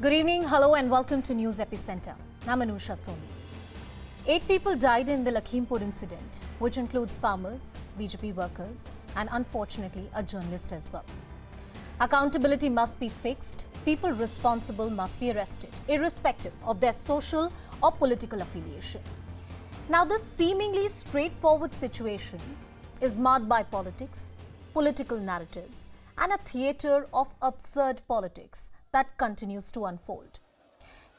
Good evening, hello and welcome to News Epicenter. I'm Anusha Soni. 8 people died in the Lakhimpur incident, which includes farmers, BJP workers and unfortunately a journalist as well. Accountability must be fixed, people responsible must be arrested, irrespective of their social or political affiliation. Now this seemingly straightforward situation is marred by politics, political narratives and a theatre of absurd politics that continues to unfold.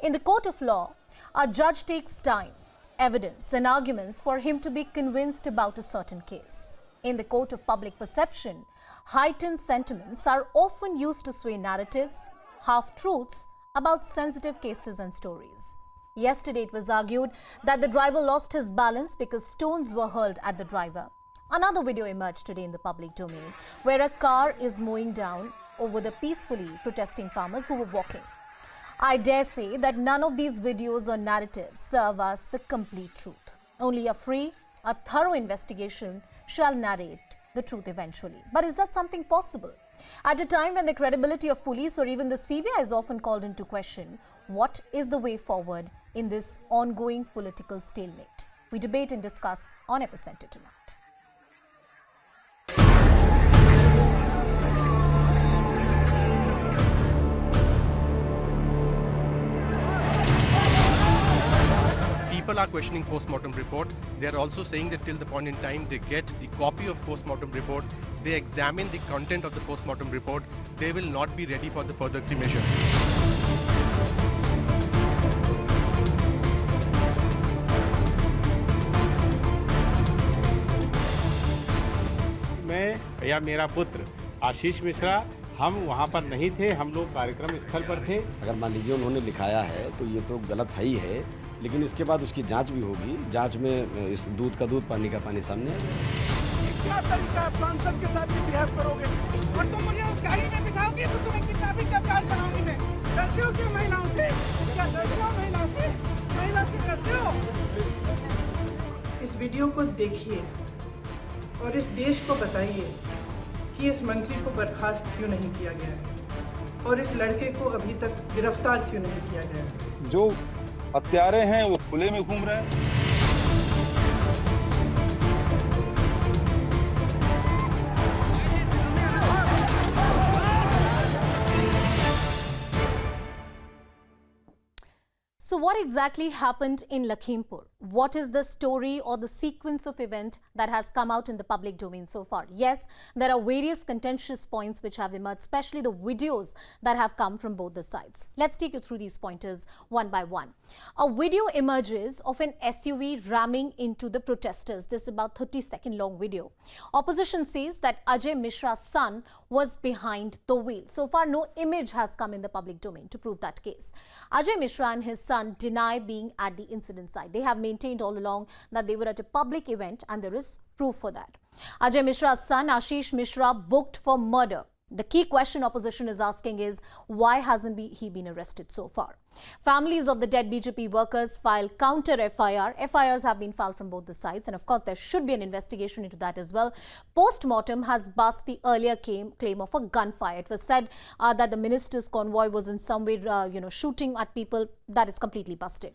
In the court of law, a judge takes time, evidence and arguments for him to be convinced about a certain case. In the court of public perception, heightened sentiments are often used to sway narratives, half-truths about sensitive cases and stories. Yesterday it was argued that the driver lost his balance because stones were hurled at the driver. Another video emerged today in the public domain where a car is mowing down over the peacefully protesting farmers who were walking. I dare say that none of these videos or narratives serve us the complete truth. Only a thorough investigation shall narrate the truth eventually. But is that something possible? At a time when the credibility of police or even the CBI is often called into question, what is the way forward in this ongoing political stalemate? We debate and discuss on Epicenter tonight. People are questioning post-mortem report. They are also saying that till the point in time they get the copy of post-mortem report, they examine the content of the post-mortem report, they will not be ready for the further cremation. मैं या मेरा पुत्र आशीष मिश्रा हम वहाँ पर नहीं थे, हम लोग कार्यक्रम स्थल पर थे। अगर मान लीजिए उन्होंने लिखाया है तो ये तो गलत है ही है, लेकिन इसके बाद उसकी जांच भी होगी। जांच में इस दूध का दूध पानी का पानी सामने आएगा। क्या तरीका है सांसद के साथ ये बिहेव करोगे? और तुम मुझे उस गाड़ी में बिठाओगे तो तुम्हें कितना भी चार्ज लगाऊंगी मैं। डरते हो क्या महिलाओं से? क्या डरते हो महिलाओं से? महिला से डरते हो? इस वीडियो को देखिए और इस देश को बताइए कि इस मंत्री को बर्खास्त क्यों नहीं किया गया है और इस लड़के को अभी तक गिरफ्तार क्यों नहीं किया गया है। जो हत्यारे हैं वो खुले में घूम रहे हैं। So what exactly happened in Lakhimpur? What is the story or the sequence of event that has come out in the public domain so far? Yes, there are various contentious points which have emerged, especially the videos that have come from both the sides. Let's take you through these pointers one by one. A video emerges of an SUV ramming into the protesters. This is about 30-second long video. Opposition says that Ajay Mishra's son was behind the wheel. So far, no image has come in the public domain to prove that case. Ajay Mishra and his son deny being at the incident site. They have maintained all along that they were at a public event and there is proof for that. Ajay Mishra's son Ashish Mishra booked for murder. The key question opposition is asking is why hasn't he been arrested so far? Families of the dead BJP workers file counter FIR. FIRs have been filed from both the sides and of course there should be an investigation into that as well. Post-mortem has bust the earlier claim of a gunfire. It was said that the minister's convoy was in some way shooting at people. That is completely busted.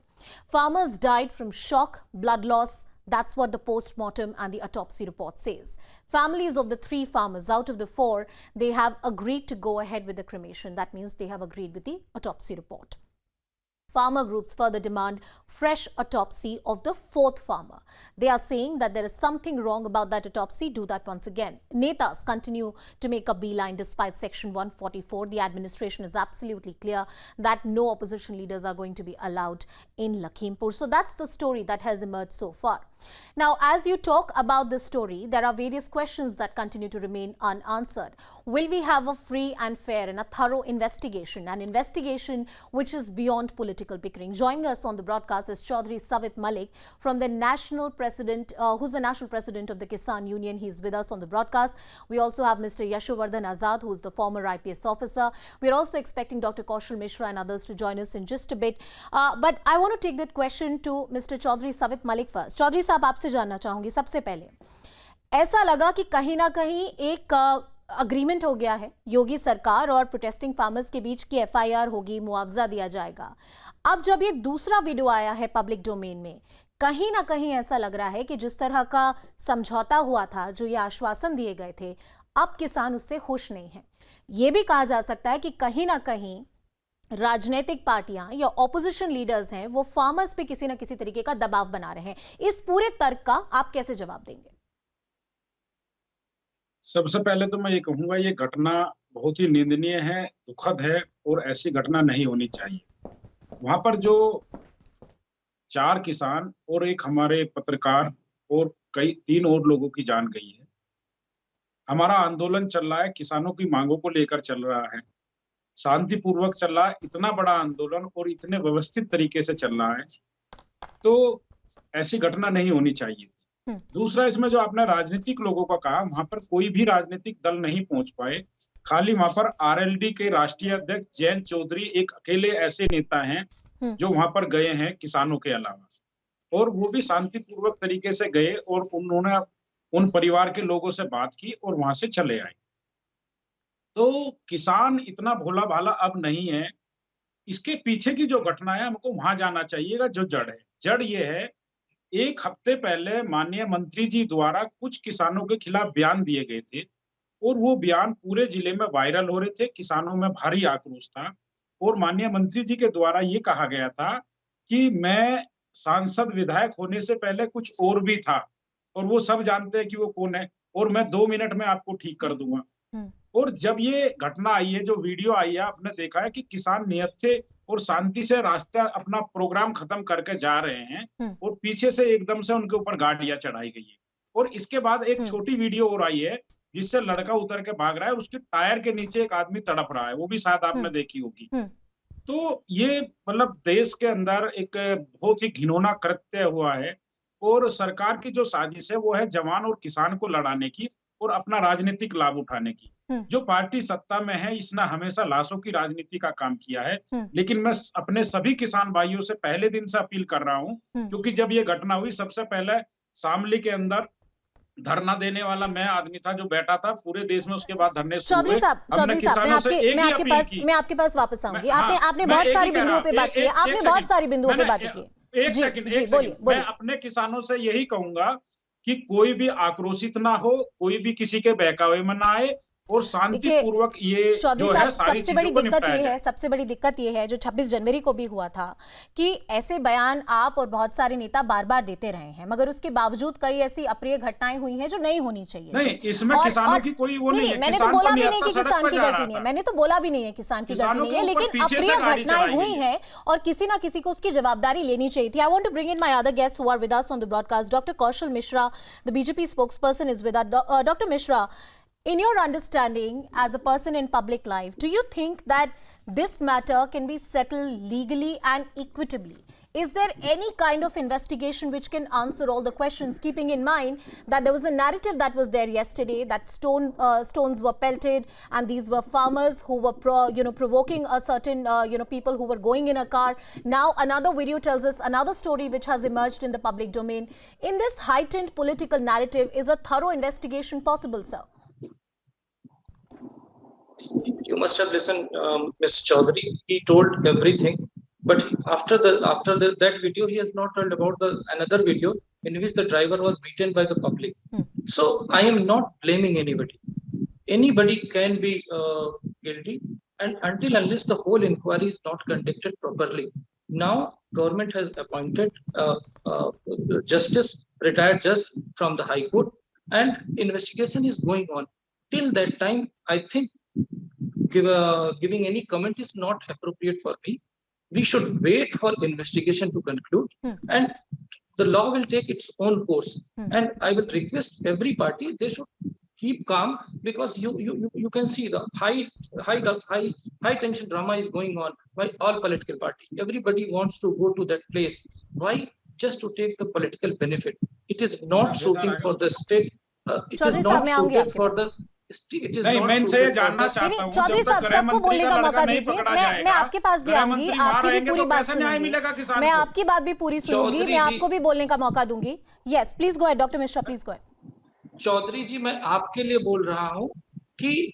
Farmers died from shock, blood loss. That's what the post-mortem and the autopsy report says. Families of the 3 farmers out of the 4, they have agreed to go ahead with the cremation. That means they have agreed with the autopsy report. Farmer groups further demand fresh autopsy of the 4th farmer. They are saying that there is something wrong about that autopsy. Do that once again. Netas continue to make a beeline despite Section 144. The administration is absolutely clear that no opposition leaders are going to be allowed in Lakhimpur. So that's the story that has emerged so far. Now, as you talk about this story, there are various questions that continue to remain unanswered. Will we have a free and fair and a thorough investigation, an investigation which is beyond political bickering? Joining us on the broadcast is Chaudhry Savit Malik from the national president, who's the national president of the Kisan Union. He's with us on the broadcast. We also have Mr. Yashovardhan Azad, who's the former IPS officer. We're also expecting Dr. Kaushal Mishra and others to join us in just a bit. But I want to take that question to Mr. Chaudhry Savit Malik first. Chaudhry साहब आपसे जानना चाहूंगी सबसे पहले ऐसा लगा कि कहीं ना कहीं एक अग्रीमेंट हो गया है योगी सरकार और प्रोटेस्टिंग फार्मर्स के बीच की एफआईआर होगी, मुआवजा दिया जाएगा। अब जब ये दूसरा वीडियो आया है पब्लिक डोमेन में, कहीं ना कहीं ऐसा लग रहा है कि जिस तरह का समझौता हुआ था, जो ये आश्वासन दिए गए थे, अब किसान उससे खुश नहीं है। ये भी कहा जा सकता है कि कहीं ना कहीं राजनीतिक पार्टियां या ऑपोजिशन लीडर्स हैं, वो फार्मर्स पे किसी ना किसी तरीके का दबाव बना रहे हैं। इस पूरे तर्क का आप कैसे जवाब देंगे? सबसे पहले तो मैं ये कहूंगा, ये घटना बहुत ही निंदनीय है, दुखद है और ऐसी घटना नहीं होनी चाहिए। वहां पर जो 4 किसान और एक हमारे पत्रकार और 3 और लोगों की जान गई है। हमारा आंदोलन चल रहा है, किसानों की मांगों को लेकर चल रहा है, शांतिपूर्वक चल रहा है। इतना बड़ा आंदोलन और इतने व्यवस्थित तरीके से चल रहा है, तो ऐसी घटना नहीं होनी चाहिए। दूसरा, इसमें जो आपने राजनीतिक लोगों का कहा, वहां पर कोई भी राजनीतिक दल नहीं पहुंच पाए। खाली वहां पर आरएलडी के राष्ट्रीय अध्यक्ष जयंत चौधरी एक अकेले ऐसे नेता हैं जो वहां पर गए हैं किसानों के अलावा, और वो भी शांतिपूर्वक तरीके से गए और उन्होंने उन परिवार के लोगों से बात की और वहां से चले आए। तो किसान इतना भोला भाला अब नहीं है। इसके पीछे की जो घटना है, हमको वहां जाना चाहिएगा। जो जड़ है, जड़ ये है, 1 हफ्ते पहले माननीय मंत्री जी द्वारा कुछ किसानों के खिलाफ बयान दिए गए थे और वो बयान पूरे जिले में वायरल हो रहे थे। किसानों में भारी आक्रोश था और माननीय मंत्री जी के द्वारा ये कहा गया था कि मैं सांसद विधायक होने से पहले कुछ और भी था और वो सब जानते हैं कि वो कौन है और मैं 2 मिनट में आपको ठीक कर दूंगा। और जब ये घटना आई है, जो वीडियो आई है, आपने देखा है कि किसान नियत थे और शांति से रास्ता अपना प्रोग्राम खत्म करके जा रहे हैं और पीछे से एकदम से उनके ऊपर गाड़ियां चढ़ाई गई है। और इसके बाद एक छोटी वीडियो और आई है जिससे लड़का उतर के भाग रहा है और उसके टायर के नीचे एक आदमी तड़प रहा है, वो भी शायद आपने देखी होगी। तो ये मतलब देश के अंदर एक बहुत ही घिनौना कृत्य हुआ है और सरकार की जो साजिश है वो है जवान और किसान को लड़ाने की और अपना राजनीतिक लाभ उठाने की। जो पार्टी सत्ता में है, इसने हमेशा लाशों की राजनीति का काम किया है। लेकिन मैं अपने सभी किसान भाइयों से पहले दिन से अपील कर रहा हूं, क्योंकि जब ये घटना हुई, सबसे पहले शामली के अंदर धरना देने वाला मैं आदमी था जो बैठा था पूरे देश में। उसके बाद धरने चौधरी साहब, मैं आपके पास वापस आऊंगी। आपने बहुत सारी बिंदुओं पे बात की, आपने बहुत सारी बिंदुओं पे बात की। एक सेकंड, मैं अपने किसानों से यही कहूंगा कि कोई भी आक्रोशित ना हो, कोई भी किसी के बहकावे में ना आए और शांतिपूर्वक ये चौधरी साहब, सबसे बड़ी दिक्कत ये है जो 26 जनवरी को भी हुआ था कि ऐसे बयान आप और बहुत सारे नेता बार बार देते रहे हैं, मगर उसके बावजूद कई ऐसी अप्रिय घटनाएं हुई हैं जो नहीं होनी चाहिए। नहीं, इसमें किसानों की कोई वो नहीं है। मैंने तो बोला भी नहीं कि किसान की गलती नहीं है, मैंने तो बोला भी नहीं है किसान की गलती नहीं है, लेकिन अप्रिय घटनाएं हुई हैं और किसी ना किसी को उसकी जवाबदारी लेनी चाहिए थी। I want to bring in my other guest who are with us on the broadcast. Doctor Kaushal Mishra, the BJP spokesperson, is with us. Dr. Mishra, in your understanding as a person in public life, do you think that this matter can be settled legally and equitably? Is there any kind of investigation which can answer all the questions, keeping in mind that there was a narrative that was there yesterday that stones were pelted and these were farmers who were provoking a certain people who were going in a car. Now another video tells us another story which has emerged in the public domain. In this heightened political narrative, is a thorough investigation possible, sir? You must have listened, Mr. Chaudhary. He told everything, but after that video, he has not told about another video in which the driver was beaten by the public. So I am not blaming anybody. Anybody can be guilty, and until unless the whole inquiry is not conducted properly. Now government has appointed retired judge from the High Court, and investigation is going on. Till that time, I think giving any comment is not appropriate for me. We should wait for investigation to conclude, and the law will take its own course. And I will request every party, they should keep calm, because you can see the high tension drama is going on by all political parties. Everybody wants to go to that place. Why? Just to take the political benefit. It is not suiting for the state. It is not suited for the. नहीं, मैं इनसे जानना चाहता हूं, चौधरी साहब, सबको बोलने का मौका दीजिए। मैं आपके पास भी आऊंगी, आपकी भी पूरी बात सुनूंगी, मैं आपकी बात भी पूरी सुनूंगी, मैं आपको भी बोलने का मौका दूंगी। Yes, please go ahead doctor Mishra, please go ahead. Chaudhary ji, मैं आपके लिए बोल रहा हूं कि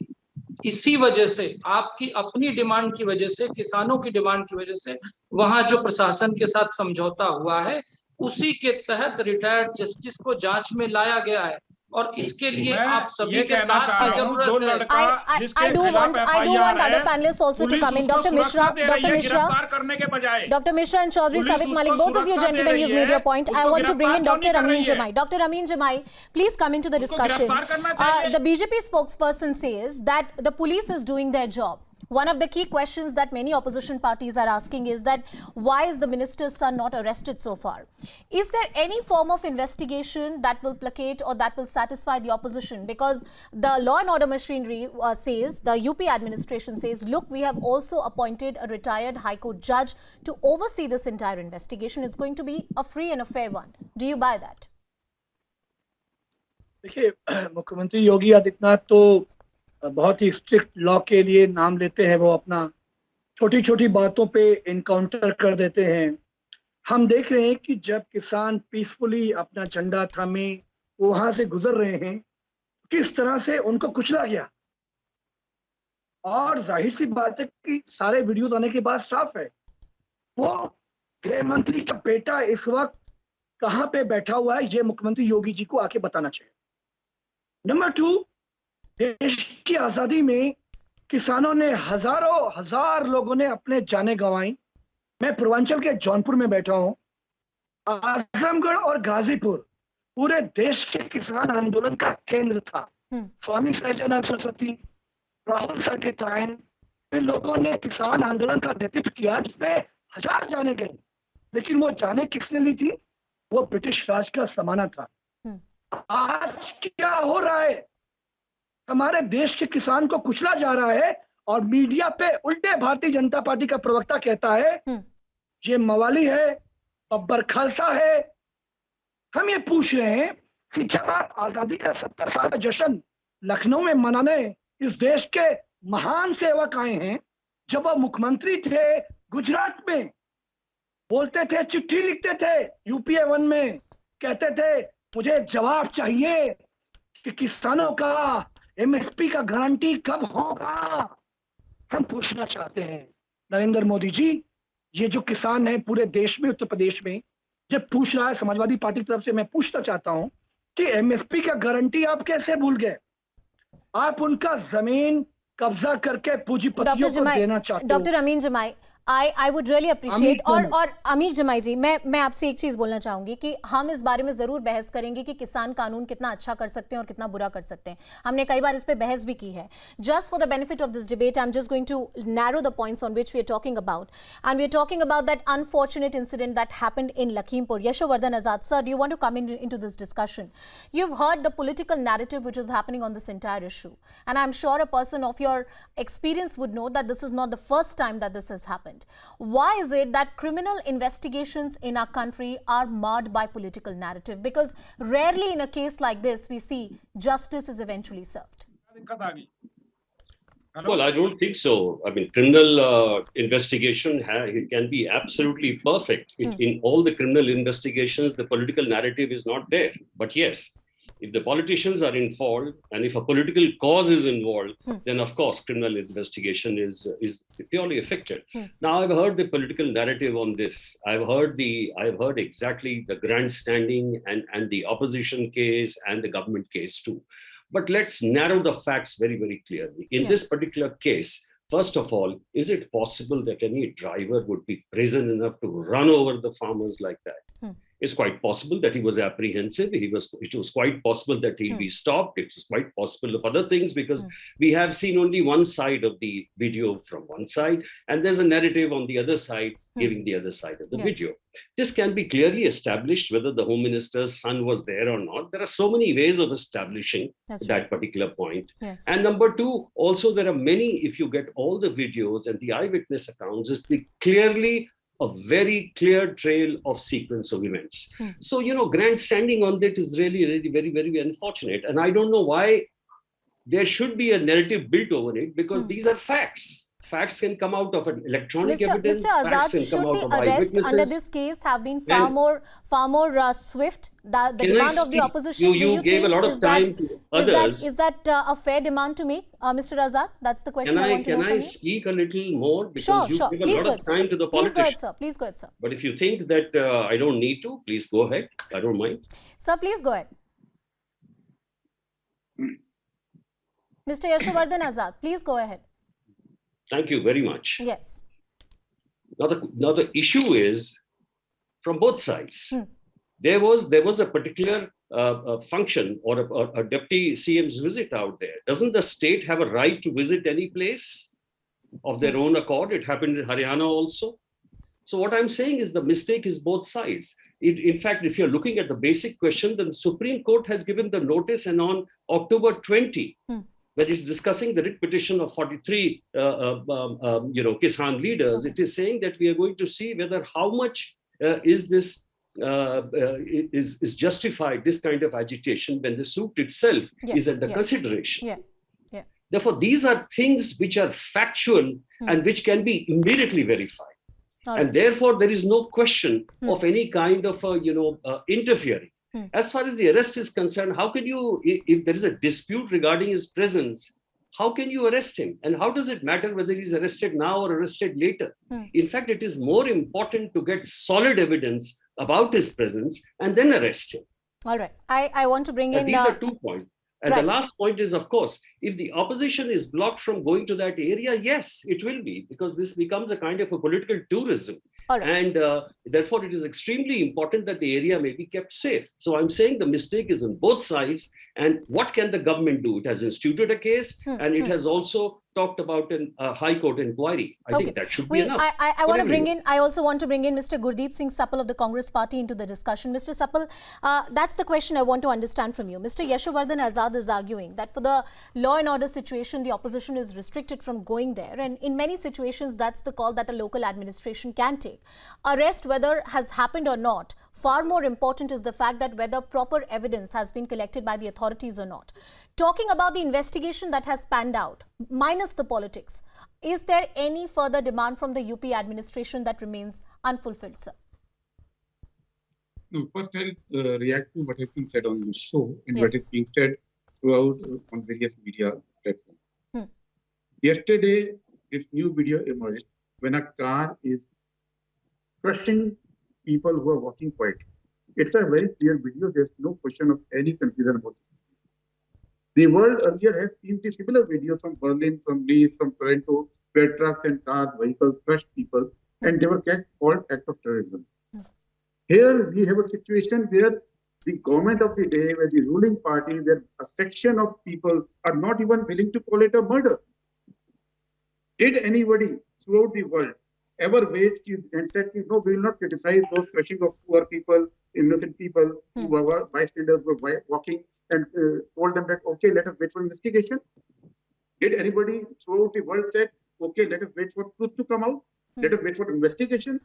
इसी वजह से, आपकी अपनी डिमांड की वजह से, किसानों की डिमांड की वजह से वहां जो प्रशासन के साथ समझौता हुआ है उसी के तहत रिटायर्ड जस्टिस को जांच में लाया गया है, और इसके लिए मैं आप सभी ये के कहना साथ चाह की रहा हूं, जो जरूरत है। लड़का जिसके I do खिलाफ want FIR other है, panelists also to police come in. उसको Dr. Mishra, सुरक्षा दे रही Dr. है Mishra, गिरफ्तार करने के बजाय। Dr. Mishra and Chaudhary police Savit Malik, उसको both of you सुरक्षा दे gentlemen, रही you've है, made your point. I उसको want to bring in गिरफ्तार Dr. क्यों नहीं Amin कर रही है? Jamai. Dr. Amin Jamai, please come into the उसको discussion. गिरफ्तार करना चाहिए। The BJP spokesperson says that the police is doing their job. One of the key questions that many opposition parties are asking is that why is the minister's son not arrested so far? Is there any form of investigation that will placate or that will satisfy the opposition? Because the law and order machinery says, the UP administration says, look, we have also appointed a retired High Court judge to oversee this entire investigation. It's going to be a free and a fair one. Do you buy that? देखिए, मुख्यमंत्री योगी आदित्यनाथ तो बहुत ही strict law के लिए नाम लेते हैं। वो अपना छोटी छोटी बातों पे इनकाउंटर कर देते हैं। हम देख रहे हैं कि जब किसान पीसफुली अपना झंडा थामे वहां से गुजर रहे हैं, किस तरह से उनको कुचला गया। और जाहिर सी बात है कि सारे वीडियोस आने के बाद साफ है, वो गृह मंत्री का बेटा इस वक्त कहाँ पे बैठा हुआ है, ये मुख्यमंत्री योगी जी को आके बताना चाहिए। नंबर 2, देश की आजादी में किसानों ने हजार लोगों ने अपने जाने गंवाई। मैं पूर्वांचल के जौनपुर में बैठा हूं। आजमगढ़ और गाजीपुर पूरे देश के किसान आंदोलन का केंद्र था। स्वामी सहजानंद सरस्वती, राहुल सकेतायन, इन लोगों ने किसान आंदोलन का नेतृत्व किया जिसमें हजार जाने गए, लेकिन वो जाने किसने ली थी? वो ब्रिटिश राज का समाना था। आज क्या हो रहा है? हमारे देश के किसान को कुचला जा रहा है और मीडिया पे उल्टे भारतीय जनता पार्टी का प्रवक्ता कहता है ये मवाली है, बब्बर खालसा है। हम ये पूछ रहे हैं कि जब आप आजादी का 70 साल का जश्न लखनऊ में मनाने इस देश के महान सेवक आए हैं, जब वो मुख्यमंत्री थे गुजरात में, बोलते थे, चिट्ठी लिखते थे यूपीए 1 में, कहते थे मुझे जवाब चाहिए कि किसानों का एमएसपी का गारंटी कब होगा। हम पूछना चाहते हैं नरेंद्र मोदी जी, ये जो किसान है पूरे देश में, उत्तर प्रदेश में, जब पूछ रहा है समाजवादी पार्टी की तरफ से, मैं पूछना चाहता हूं कि एमएसपी का गारंटी आप कैसे भूल गए? आप उनका जमीन कब्जा करके पूंजीपतियों को देना चाहते हो। डॉक्टर अमीन जमाई, I would really appreciate और अमीर जमाई जी, मैं आपसे एक चीज बोलना चाहूंगी कि हम इस बारे में जरूर बहस करेंगे कि किसान कानून कितना अच्छा कर सकते हैं और कितना बुरा कर सकते हैं। हमने कई बार इस पे बहस भी की है। Just for the benefit of this debate, I am just going to narrow the points on which we are talking about, and we are talking about that unfortunate incident that happened in Lakhimpur. Yashovardhan Azad sir, you want to come into this discussion? You've heard the political narrative which is happening on this entire issue, and I'm sure a person of your experience would know that this is not the first time that this has happened. Why is it that criminal investigations in our country are marred by political narrative? Because rarely in a case like this we see justice is eventually served. Well, I don't think so. I mean, criminal investigation it can be absolutely perfect. In all the criminal investigations, the political narrative is not there. But yes, if the politicians are involved and if a political cause is involved, then of course criminal investigation is purely affected. Now, I've heard the political narrative on this. I've heard exactly the grandstanding and the opposition case and the government case too. But let's narrow the facts very, very clearly. In this particular case, first of all, is it possible that any driver would be brazen enough to run over the farmers like that? It's quite possible that he was apprehensive. It was quite possible that he'll be stopped. It's quite possible of other things because we have seen only one side of the video from one side, and there's a narrative on the other side giving the other side of the video. This can be clearly established whether the Home Minister's son was there or not. There are so many ways of establishing that particular point. And number 2, also there are many, if you get all the videos and the eyewitness accounts, it's clearly a very clear trail of sequence of events. So, grandstanding on that is really, really very, very unfortunate. And I don't know why there should be a narrative built over it, because these are facts. facts can come out of it. Electronic Mr. evidence, Mr. facts Azad, can should come out the of arrest under eyewitnesses. this case have been Then- far more swift? The Can I demand of the speak? opposition. do You gave a think lot of is that- time to others. Is that a fair demand to make, Mr. Azad? That's the question Can I I want to know from you. speak a little more? Because Sure, you sure. give a Please lot go of ahead, sir. time to the Please go ahead, politicians. sir. Please go ahead, sir. But if you think that I don't need to, please go ahead. I don't mind. Sir, please go ahead. Mr. Yashovardhan Azad, please go ahead. Thank you very much. Yes. Now the issue is from both sides. Hmm. There was a particular function or a deputy CM's visit out there. Doesn't the state have a right to visit any place of their own accord? It happened in Haryana also. So what I'm saying is the mistake is both sides. In fact, if you're looking at the basic question, then the Supreme Court has given the notice, and on October 20, when it's discussing the writ petition of 43, Kisan leaders, it is saying that we are going to see whether how much is this is justified, this kind of agitation, when the suit itself is under consideration. Yeah. Therefore, these are things which are factual and which can be immediately verified. And therefore, there is no question of any kind of interfering. As far as the arrest is concerned, how can you, if there is a dispute regarding his presence, how can you arrest him? And how does it matter whether he's arrested now or arrested later? In fact, it is more important to get solid evidence about his presence and then arrest him. All right. I want to bring in... These are 2 points. And the last point is, of course, if the opposition is blocked from going to that area, yes, it will be, because this becomes a kind of a political tourism. And therefore, it is extremely important that the area may be kept safe. So I'm saying the mistake is on both sides. And what can the government do? It has instituted a case, and it has also talked about a High Court inquiry. I think that should be enough. I want to bring in, I also want to bring in Mr. Gurdeep Singh Sapal of the Congress Party into the discussion. Mr. Sapal, that's the question I want to understand from you. Mr. Yashovardhan Azad is arguing that for the law and order situation, the opposition is restricted from going there. And in many situations, that's the call that a local administration can take. Arrest, whether has happened or not, far more important is the fact that whether proper evidence has been collected by the authorities or not. Talking about the investigation that has panned out, minus the politics, is there any further demand from the UP administration that remains unfulfilled, sir? No, first I'll react to what has been said on the show and what is being said throughout on various media platforms. Yesterday, this new video emerged when a car is crushing people who are walking quietly. It's a very clear video. There's no question of any confusion about this. The world earlier has seen the similar videos from Berlin, from Leeds, from Toronto, where trucks and cars, vehicles crushed people, and they were called act of terrorism. Here we have a situation where the government of the day, where the ruling party, where a section of people are not even willing to call it a murder. Did anybody throughout the world ever wait and said, no, we will not criticize those crushing of poor people, innocent people who were bystanders, were walking, and told them that, okay, let us wait for investigation? Did anybody throughout the world said, okay, let us wait for truth to come out? Let us wait for investigation?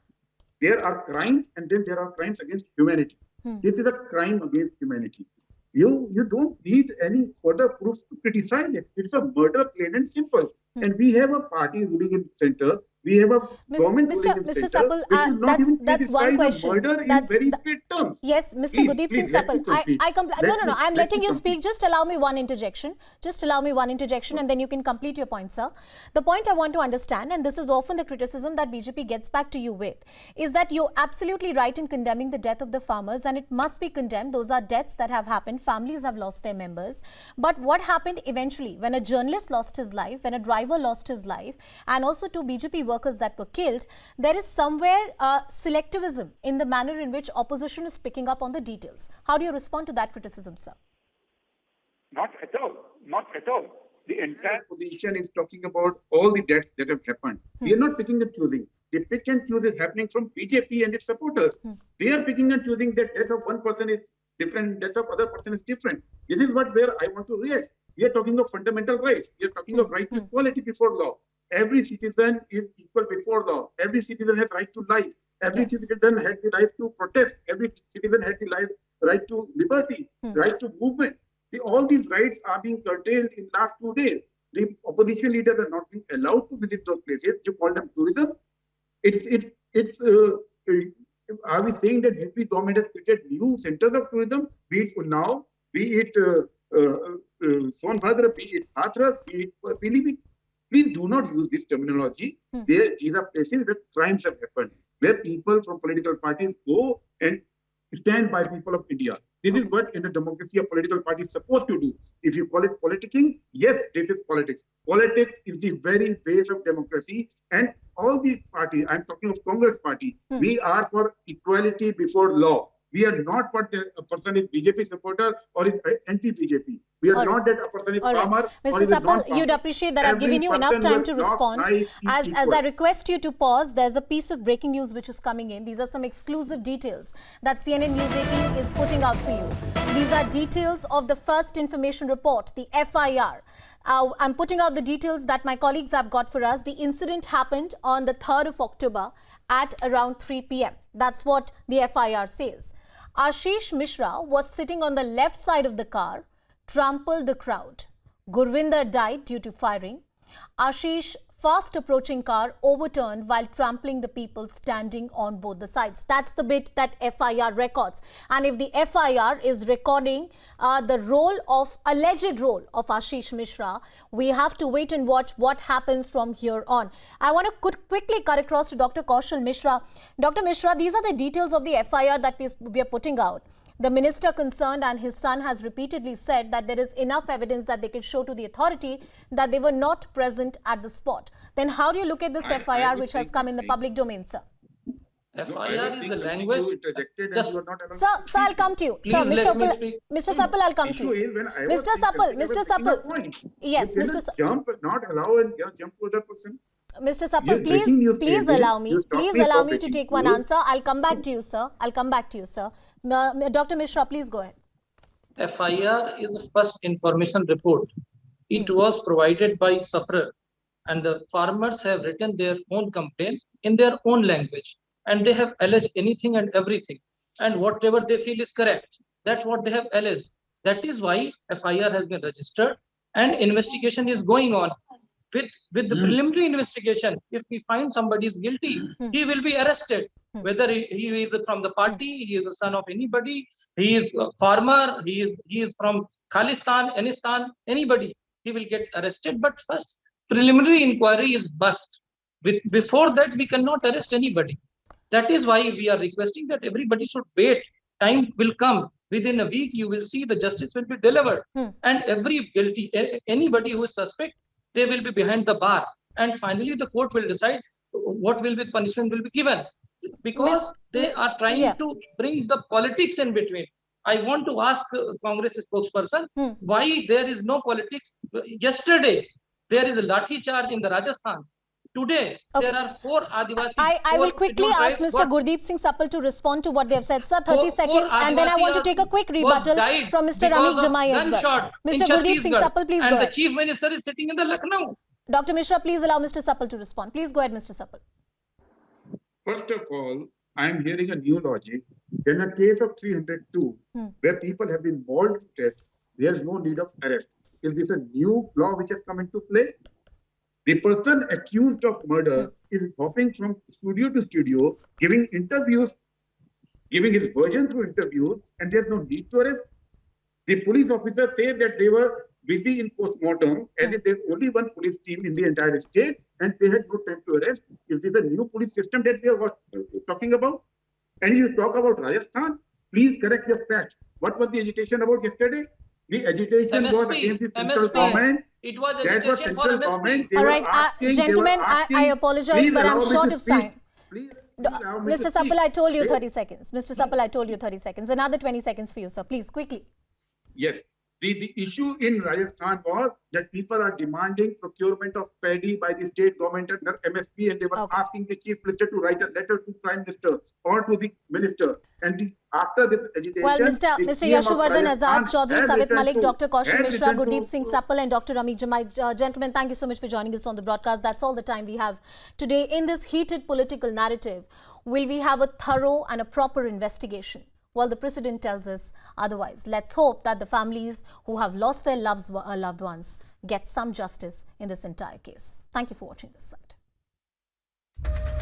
There are crimes, and then there are crimes against humanity. This is a crime against humanity. You don't need any further proofs to criticize it. It's a murder, plain and simple. And we have a party ruling in center. We have a government ruling in Mr. center. Sapal, that's one question. Murder in very straight terms. Yes, Mr. Gurdeep Singh Sapal, no, I'm letting you speak. Just allow me one interjection. And then you can complete your point, sir. The point I want to understand, and this is often the criticism that BJP gets back to you with, is that you're absolutely right in condemning the death of the farmers, and it must be condemned. Those are deaths that have happened. Families have lost their members. But what happened eventually when a journalist lost his life, when a driver lost his life, and also 2 BJP workers that were killed, there is somewhere selectivism in the manner in which opposition is picking up on the details. How do you respond to that criticism, sir? Not at all. Not at all. The entire opposition is talking about all the deaths that have happened. We are not picking and choosing. The pick and choose is happening from BJP and its supporters. They are picking and choosing that death of one person is different, death of other person is different. This is where I want to react. We are talking of fundamental rights. We are talking of right to equality before law. Every citizen is equal before law. Every citizen has right to life. Every citizen has the right to protest. Every citizen has the right to liberty, right to movement. All these rights are being curtailed in last 2 days. the opposition leaders are not being allowed to visit those places. You call them tourism. Are we saying that UP government has created new centers of tourism, be it Unnao, be it Sonbhadra, be it Hathras, be it Pilibhit? Please do not use this terminology. These are places where crimes have happened, where people from political parties go and stand by people of India. This is what in a democracy a political party is supposed to do. If you call it politicking, yes, this is politics. Politics is the very base of democracy, and all the parties, I'm talking of Congress party, we are for equality before law. We are not what a person is BJP supporter or is anti-BJP. We are not that a person is farmer. Mr. Sappal, you'd appreciate that I've given you enough time to respond. As I request you to pause, there's a piece of breaking news which is coming in. These are some exclusive details that CNN News 18 is putting out for you. These are details of the first information report, the FIR. I'm putting out the details that my colleagues have got for us. The incident happened on the 3rd of October at around 3 p.m. That's what the FIR says. Ashish Mishra was sitting on the left side of the car, trampled the crowd. Gurvinder died due to firing. Ashish fast approaching car overturned while trampling the people standing on both the sides. That's the bit that FIR records. And if the FIR is recording the alleged role of Ashish Mishra, we have to wait and watch what happens from here on. I want to quickly cut across to Dr. Kaushal Mishra. Dr. Mishra, these are the details of the FIR that we are putting out. The minister concerned and his son has repeatedly said that there is enough evidence that they can show to the authority that they were not present at the spot. Then how do you look at this FIR which has come in the public domain, sir? FIR is the language. Sir, I'll come to you. Sir, Mr. Sappal, I'll come to you. Mr. Sappal. Yes, Mr. Sappal. Not allow and jump to other person. Mr. Sappal, please allow me to take one answer. I'll come back to you, sir. Dr. Mishra, please go ahead. FIR is the first information report. It was provided by sufferer, and the farmers have written their own complaint in their own language, and they have alleged anything and everything, and whatever they feel is correct. That's what they have alleged. That is why FIR has been registered, and investigation is going on. With the preliminary investigation, if we find somebody is guilty, he will be arrested. Whether he is from the party, he is a son of anybody, he is a farmer, he is from Khalistan, Anistan, anybody, he will get arrested. But first, preliminary inquiry is bust. Before that, we cannot arrest anybody. That is why we are requesting that everybody should wait. Time will come. Within a week, you will see the justice will be delivered. And every guilty, anybody who is suspect, they will be behind the bar, and finally the court will decide what will be punishment will be given, because they are trying to bring the politics in between. I want to ask Congress spokesperson why there is no politics. Yesterday there is a lathi charge in the Rajasthan. Today there are 4 Adivasi. I will quickly ask Mr. Gurdeep Singh Sappal to respond to what they have said. Sir, 30 seconds, and then I want to take a quick rebuttal from Mr. Ramik Jamai as well. Mr. Gurdeep Singh Sappal, please go ahead. And the Chief Minister is sitting in the Lucknow. Dr. Mishra, please allow Mr. Sappal to respond. Please go ahead, Mr. Sappal. First of all, I am hearing a new logic. In a case of 302, where people have been mauled to death, there is no need of arrest. Is this a new law which has come into play? The person accused of murder is hopping from studio to studio, giving interviews, giving his version through interviews, and there's no need to arrest. The police officers say that they were busy in post-mortem, as if there's only one police team in the entire state, and they had no time to arrest. Is this a new police system that we are talking about? And you talk about Rajasthan, please correct your facts. What was the agitation about yesterday? The agitation was against the central government. It was agitation for MSP. All right, gentlemen, I apologize, but I'm short of time. Mr. Sappal, I told you 30 seconds. Mr. Sappal, I told you 30 seconds. Another 20 seconds for you, sir. Please, quickly. Yes. The issue in Rajasthan was that people are demanding procurement of paddy by the state government and MSP, and they were asking the chief minister to write a letter to prime minister or to the minister. And after this agitation, well, Mr. Yashuvardhan Azad, Chaudhary Savit Malik, Dr. Kaushal Mishra, Gurdeep Singh Sappal, and Dr. Ramik Jamai. Gentlemen, thank you so much for joining us on the broadcast. That's all the time we have today in this heated political narrative. Will we have a thorough and a proper investigation? while the precedent tells us otherwise. Let's hope that the families who have lost their loved ones get some justice in this entire case. Thank you for watching this side.